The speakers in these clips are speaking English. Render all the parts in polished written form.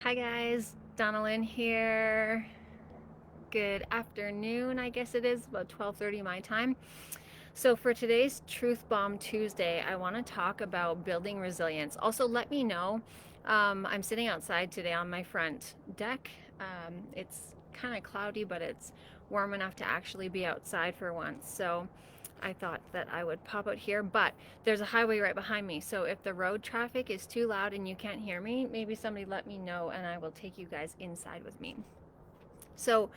Hi guys, Donalyn here. Good afternoon, I guess it is, about 12:30 my time. So for today's Truth Bomb Tuesday, I want to talk about building resilience. Also, let me know. I'm sitting outside today on my front deck. It's kind of cloudy, but it's warm enough to actually be outside for once. So I thought that I would pop out here, but there's a highway right behind me. So if the road traffic is too loud and you can't hear me, maybe somebody let me know and I will take you guys inside with me. So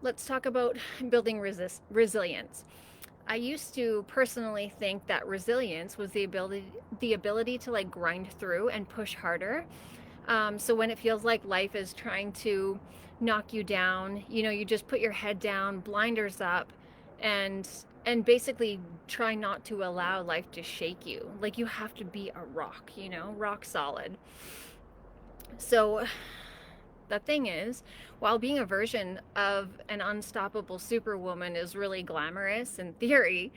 let's talk about building resilience. I used to personally think that resilience was the ability to like grind through and push harder. So when it feels like life is trying to knock you down, you just put your head down, blinders up, and and basically try not to allow life to shake you. Like you have to be a rock, rock solid. So the thing is, while being a version of an unstoppable superwoman is really glamorous in theory,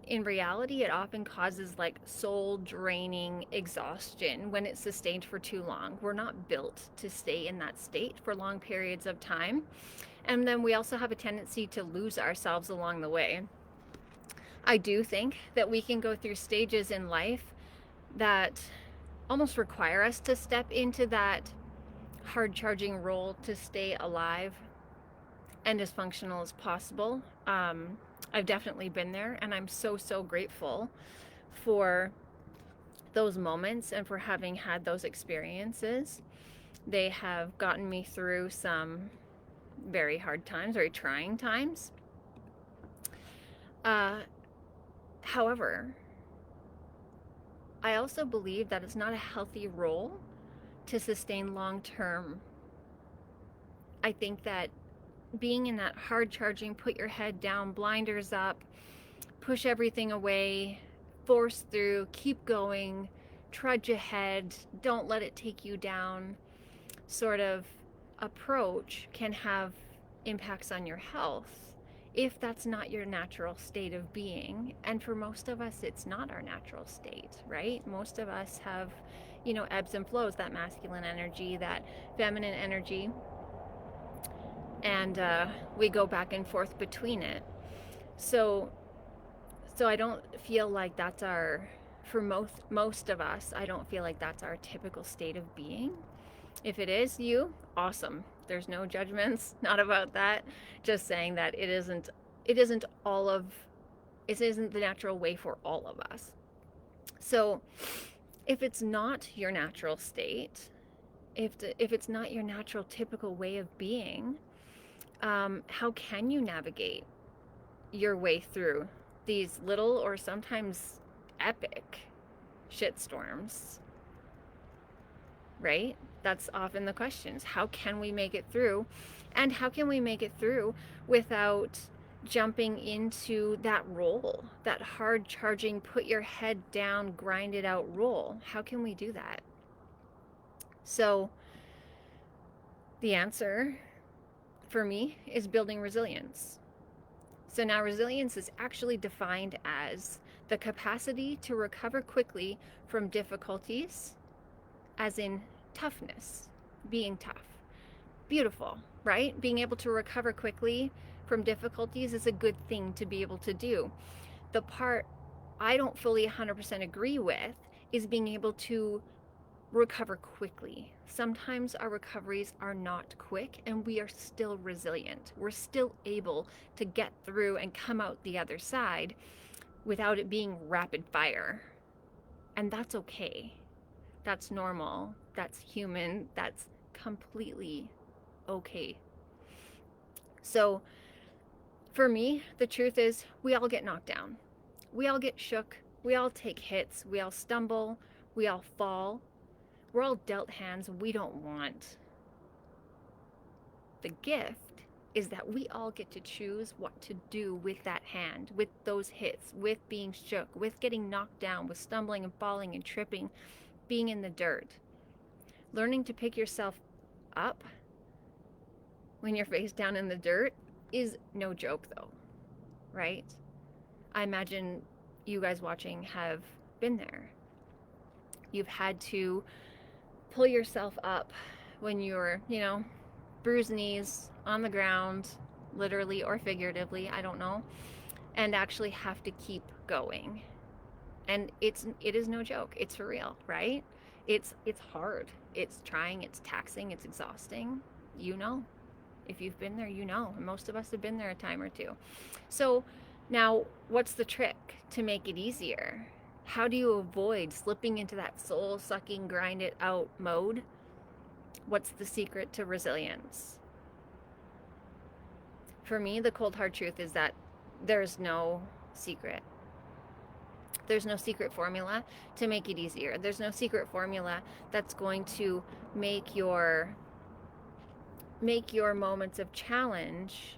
in reality, it often causes like soul draining exhaustion when it's sustained for too long. We're not built to stay in that state for long periods of time. And then we also have a tendency to lose ourselves along the way. I do think that we can go through stages in life that almost require us to step into that hard charging role to stay alive and as functional as possible. I've definitely been there, and I'm so grateful for those moments and for having had those experiences. They have gotten me through some very hard times, very trying times. Uh, However, I also believe that it's not a healthy role to sustain long term. I think that being in that hard charging, put your head down, blinders up, push everything away, force through, keep going, trudge ahead, don't let it take you down sort of approach can have impacts on your health if that's not your natural state of being. And for most of us, it's not our natural state, right? Most of us have, ebbs and flows, that masculine energy, that feminine energy, and we go back and forth between it. So, so I don't feel like that's our, for most of us, I don't feel like that's our typical state of being. If it is you, awesome. There's no judgments, not about that. Just saying that it isn't all of, it isn't the natural way for all of us. So, if it's not your natural state, if it's not your natural typical way of being, how can you navigate your way through these little or sometimes epic shitstorms, right? That's often the questions. How can we make it through? And how can we make it through without jumping into that role, that hard charging, put your head down, grind it out role? How can we do that? So, the answer for me is building resilience. So now resilience is actually defined as the capacity to recover quickly from difficulties, as in toughness, being tough. Beautiful, right? Being able to recover quickly from difficulties is a good thing to be able to do. The part I don't fully 100% agree with is being able to recover quickly. Sometimes our recoveries are not quick and we are still resilient. We're still able to get through and come out the other side without it being rapid fire. And that's okay. That's normal. That's human. That's completely okay. So, for me, the truth is, we all get knocked down. We all get shook. We all take hits. We all stumble. We all fall. We're all dealt hands we don't want. The gift is that we all get to choose what to do with that hand, with those hits, with being shook, with getting knocked down, with stumbling and falling and tripping, being in the dirt. Learning to pick yourself up when you're face down in the dirt is no joke, though, right? I imagine you guys watching have been there. You've had to pull yourself up when you're, bruised knees on the ground, literally or figuratively, I don't know, and actually have to keep going. And it is no joke. It's for real, right? It's hard. It's trying, it's taxing, it's exhausting. You know. If you've been there, you know. And most of us have been there a time or two. So now, what's the trick to make it easier? How do you avoid slipping into that soul-sucking, grind it out mode? What's the secret to resilience? For me, the cold hard truth is that there's no secret. There's no secret formula to make it easier. There's no secret formula that's going to make your moments of challenge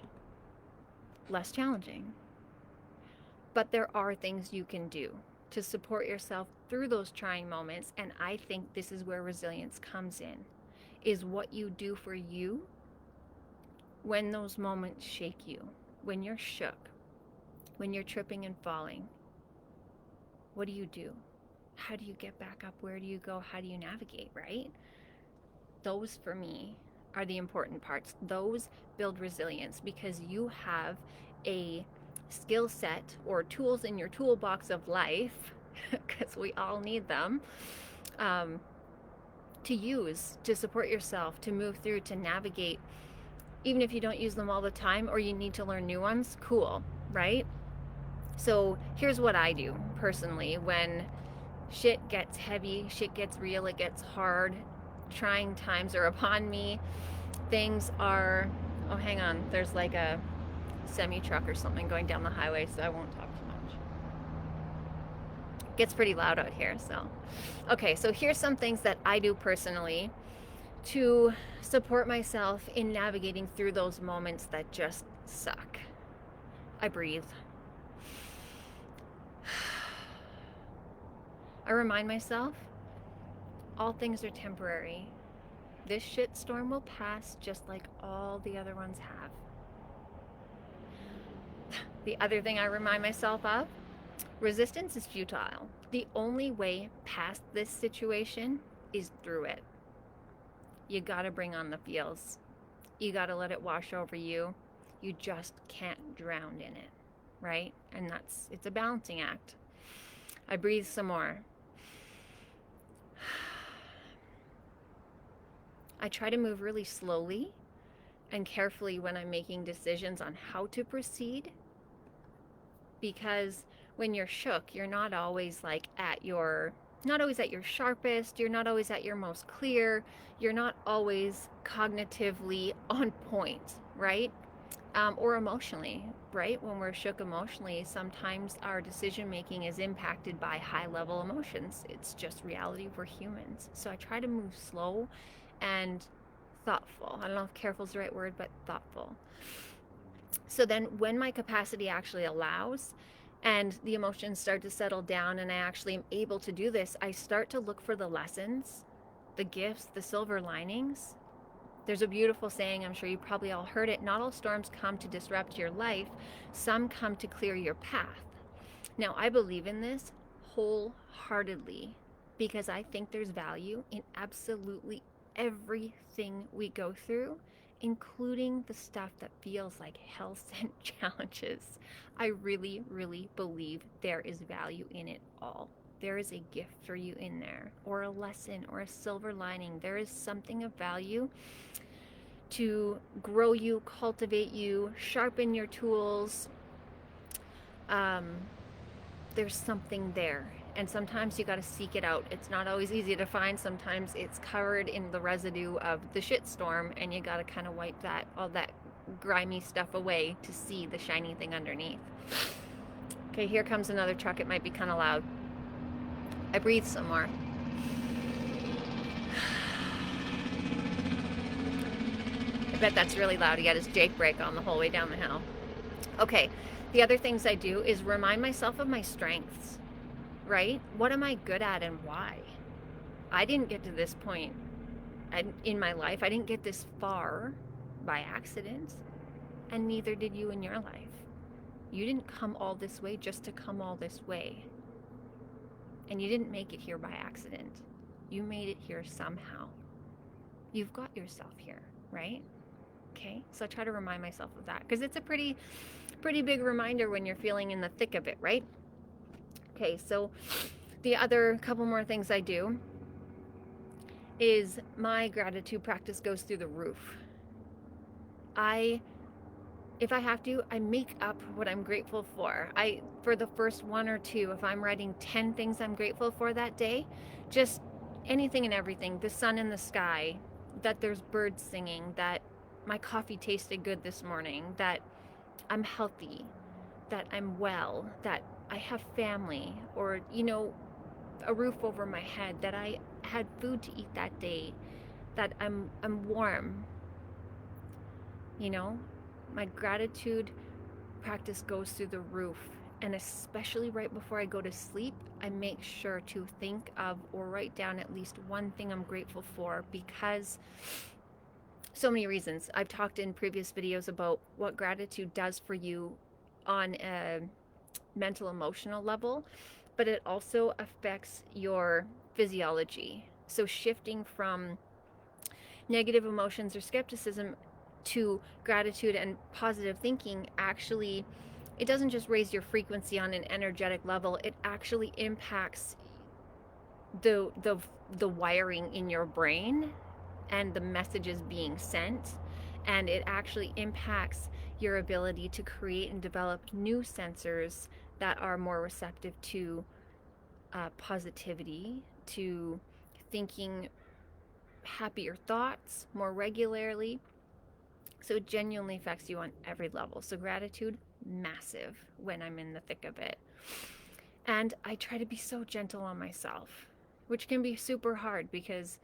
less challenging. But there are things you can do to support yourself through those trying moments, and I think this is where resilience comes in, is what you do for you when those moments shake you, when you're shook, when you're tripping and falling. What do you do? How do you get back up? Where do you go? How do you navigate, right? Those, for me, are the important parts. Those build resilience because you have a skill set or tools in your toolbox of life, because we all need them, to use to support yourself, to move through, to navigate. Even if you don't use them all the time or you need to learn new ones, cool, right? So here's what I do personally when shit gets heavy, shit gets real, it gets hard, trying times are upon me, things are, oh, hang on, there's like a semi-truck or something going down the highway, so I won't talk too much. It gets pretty loud out here, so. Okay, so here's some things that I do personally to support myself in navigating through those moments that just suck. I breathe. I remind myself, all things are temporary. This shitstorm will pass just like all the other ones have. The other thing I remind myself of, resistance is futile. The only way past this situation is through it. You gotta bring on the feels. You gotta let it wash over you. You just can't drown in it, right? And it's a balancing act. I breathe some more. I try to move really slowly and carefully when I'm making decisions on how to proceed, because when you're shook, you're not always at your sharpest, you're not always at your most clear, you're not always cognitively on point, right? Or emotionally, right? When we're shook emotionally, sometimes our decision making is impacted by high level emotions. It's just reality. We're humans. So I try to move slow and thoughtful. I don't know if careful is the right word, but thoughtful. So then when my capacity actually allows and the emotions start to settle down and I actually am able to do this, I start to look for the lessons, the gifts, the silver linings. There's a beautiful saying, I'm sure you probably all heard it, not all storms come to disrupt your life, some come to clear your path. Now, I believe in this wholeheartedly because I think there's value in absolutely everything we go through, including the stuff that feels like hell-sent challenges. I really, really believe there is value in it all. There is a gift for you in there, or a lesson, or a silver lining. There is something of value to grow you, cultivate you, sharpen your tools. There's something there. And sometimes you got to seek it out. It's not always easy to find. Sometimes it's covered in the residue of the shitstorm, and you got to kind of wipe all that grimy stuff away to see the shiny thing underneath. Okay, here comes another truck. It might be kind of loud. I breathe some more. I bet that's really loud. He got his Jake brake on the whole way down the hill. Okay, the other things I do is remind myself of my strengths. Right? What am I good at and why? I didn't get to this point in my life. I didn't get this far by accident, and neither did you in your life. You didn't come all this way just to come all this way. And you didn't make it here by accident. You made it here somehow. You've got yourself here, right? Okay, so I try to remind myself of that because it's a pretty big reminder when you're feeling in the thick of it, right? Okay, so the other couple more things I do is my gratitude practice goes through the roof. If I have to, I make up what I'm grateful for. For the first one or two, if I'm writing 10 things I'm grateful for that day, just anything and everything, the sun in the sky, that there's birds singing, that my coffee tasted good this morning, that I'm healthy, that I'm well, that I have family, or, a roof over my head, that I had food to eat that day, that I'm warm. My gratitude practice goes through the roof. And especially right before I go to sleep, I make sure to think of or write down at least one thing I'm grateful for, because so many reasons. I've talked in previous videos about what gratitude does for you on a mental emotional level, but it also affects your physiology. So shifting from negative emotions or skepticism to gratitude and positive thinking, actually, it doesn't just raise your frequency on an energetic level, it actually impacts the wiring in your brain and the messages being sent, and it actually impacts your ability to create and develop new sensors that are more receptive to positivity, to thinking happier thoughts more regularly. So it genuinely affects you on every level. So gratitude, massive when I'm in the thick of it. And I try to be so gentle on myself, which can be super hard because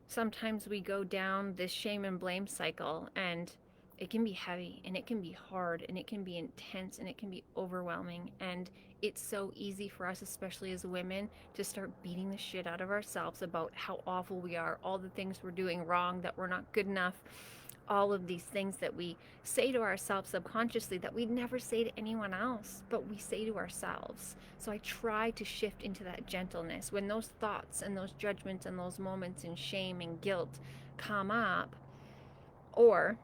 sometimes we go down this shame and blame cycle, and it can be heavy and it can be hard and it can be intense and it can be overwhelming. And it's so easy for us, especially as women, to start beating the shit out of ourselves about how awful we are, all the things we're doing wrong, that we're not good enough, all of these things that we say to ourselves subconsciously that we'd never say to anyone else, but we say to ourselves. So I try to shift into that gentleness when those thoughts and those judgments and those moments in shame and guilt come up, or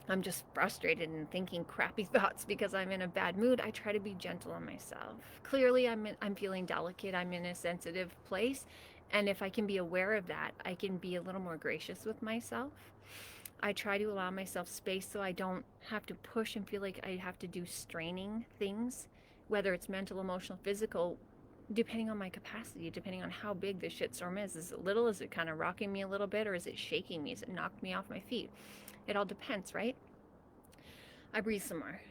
I'm just frustrated and thinking crappy thoughts because I'm in a bad mood. I try to be gentle on myself. Clearly, I'm feeling delicate. I'm in a sensitive place. And if I can be aware of that, I can be a little more gracious with myself. I try to allow myself space so I don't have to push and feel like I have to do straining things, whether it's mental, emotional, physical, depending on my capacity, depending on how big the shitstorm is. Is it little? Is it kind of rocking me a little bit? Or is it shaking me? Is it knocked me off my feet? It all depends, right? I breathe some more.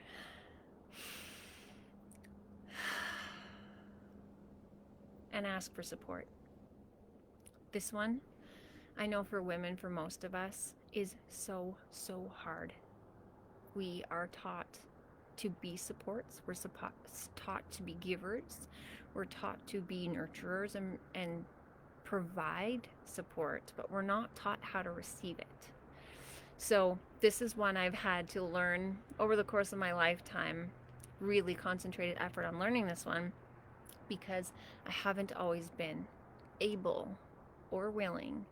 And ask for support. This one, I know for women, for most of us, is so hard. We are taught to be supports. We're taught to be givers. We're taught to be nurturers and provide support, but we're not taught how to receive it. So this is one I've had to learn over the course of my lifetime, really concentrated effort on learning this one, because I haven't always been able or willing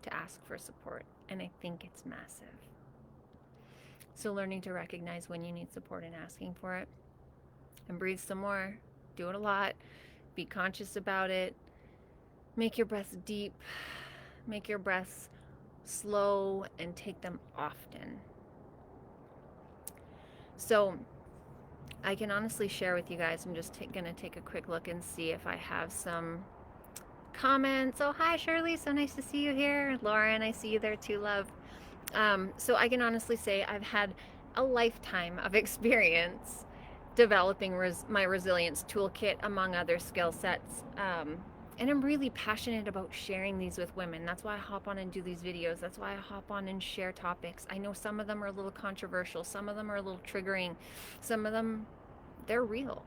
to ask for support, and I think it's massive. So learning to recognize when you need support and asking for it, and breathe some more, do it a lot, be conscious about it, make your breaths deep, make your breaths slow, and take them often. So I can honestly share with you guys, I'm just gonna take a quick look and see if I have some comments. Oh, hi Shirley, so nice to see you here. Lauren, I see you there too, love. So I can honestly say I've had a lifetime of experience developing my resilience toolkit, among other skill sets. And I'm really passionate about sharing these with women. That's why I hop on and do these videos. That's why I hop on and share topics. I know some of them are a little controversial. Some of them are a little triggering. Some of them, they're real.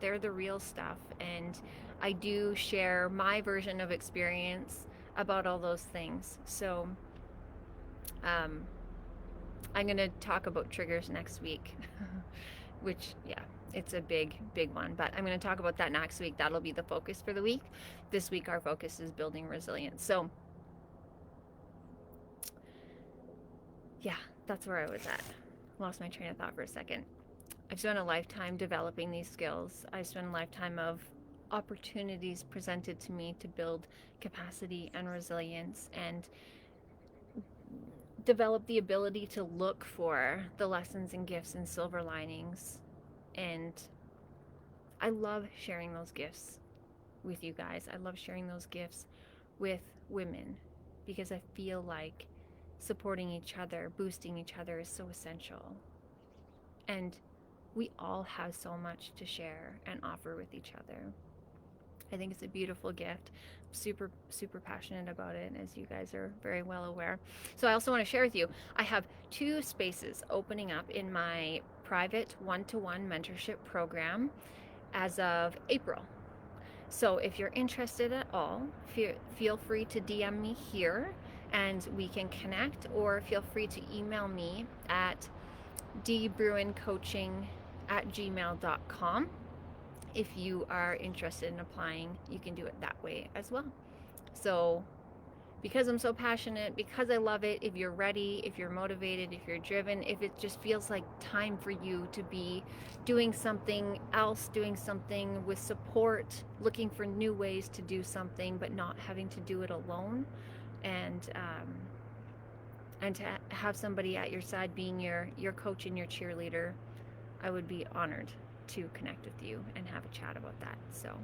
They're the real stuff. And I do share my version of experience about all those things. So I'm going to talk about triggers next week, which, yeah, it's a big one, but I'm going to talk about that next week. That'll be the focus for the week. This week, our focus is building resilience. So Yeah, that's where I was at. Lost my train of thought for a second. I've spent a lifetime developing these skills. I spent a lifetime of opportunities presented to me to build capacity and resilience and develop the ability to look for the lessons and gifts and silver linings. And I love sharing those gifts with you guys. I love sharing those gifts with women because I feel like supporting each other, boosting each other is so essential. And we all have so much to share and offer with each other. I think it's a beautiful gift. I'm super passionate about it, as you guys are very well aware. So I also want to share with you, I have 2 spaces opening up in my private one-to-one mentorship program as of April. So if you're interested at all, feel free to DM me here and we can connect, or feel free to email me at dbruincoaching@gmail.com. If you are interested in applying, you can do it that way as well. So because I'm so passionate, because I love it, if you're ready, if you're motivated, if you're driven, if it just feels like time for you to be doing something else, doing something with support, looking for new ways to do something, but not having to do it alone, and to have somebody at your side being your coach and your cheerleader, I would be honored to connect with you and have a chat about that. So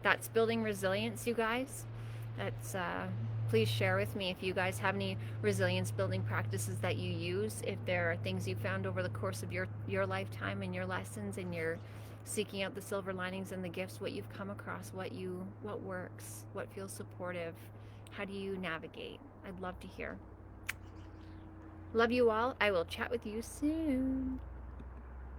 that's building resilience, you guys. That's please share with me if you guys have any resilience building practices that you use, if there are things you found over the course of your lifetime and your lessons, and you're seeking out the silver linings and the gifts, what you've come across, what works, what feels supportive, how do you navigate. I'd love to hear. Love you all. I will chat with you soon.